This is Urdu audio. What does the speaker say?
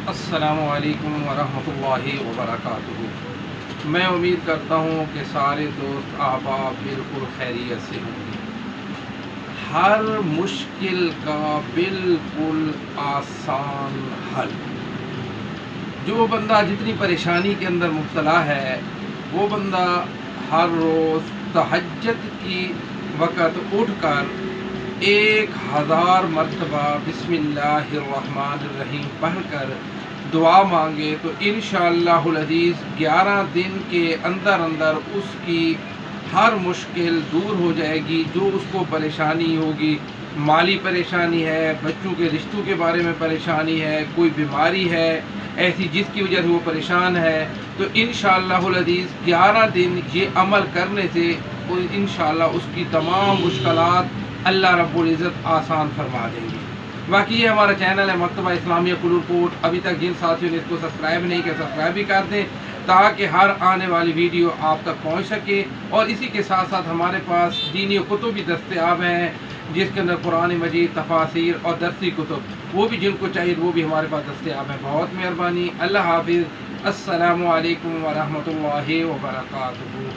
السلام علیکم ورحمۃ اللہ وبرکاتہ۔ میں امید کرتا ہوں کہ سارے دوست احباب بالکل خیریت سے ہوں گے۔ ہر مشکل کا بالکل آسان حل۔ جو بندہ جتنی پریشانی کے اندر مبتلا ہے وہ بندہ ہر روز تہجد کی وقت اٹھ کر 1000 مرتبہ بسم اللہ الرحمن الرحیم پڑھ کر دعا مانگے تو انشاءاللہ العزیز 11 دن کے اندر اس کی ہر مشکل دور ہو جائے گی۔ جو اس کو پریشانی ہوگی، مالی پریشانی ہے، بچوں کے رشتوں کے بارے میں پریشانی ہے، کوئی بیماری ہے ایسی جس کی وجہ سے وہ پریشان ہے، تو انشاءاللہ العزیز 11 دن یہ عمل کرنے سے انشاءاللہ اس کی تمام مشکلات اللہ رب العزت آسان فرما دیں گے۔ باقی یہ ہمارا چینل ہے مکتبہ اسلامیہ کلور کوٹ۔ ابھی تک جن ساتھیوں نے اس کو سبسکرائب نہیں کیا سبسکرائب بھی کر دیں تاکہ ہر آنے والی ویڈیو آپ تک پہنچ سکے۔ اور اسی کے ساتھ ساتھ ہمارے پاس دینی کتب بھی دستیاب ہیں جس کے اندر قرآن مجید، تفاسیر اور درسی کتب، وہ بھی جن کو چاہیے وہ بھی ہمارے پاس دستیاب ہیں۔ بہت مہربانی۔ اللہ حافظ۔ السلام علیکم ورحمۃ اللہ وبرکاتہ۔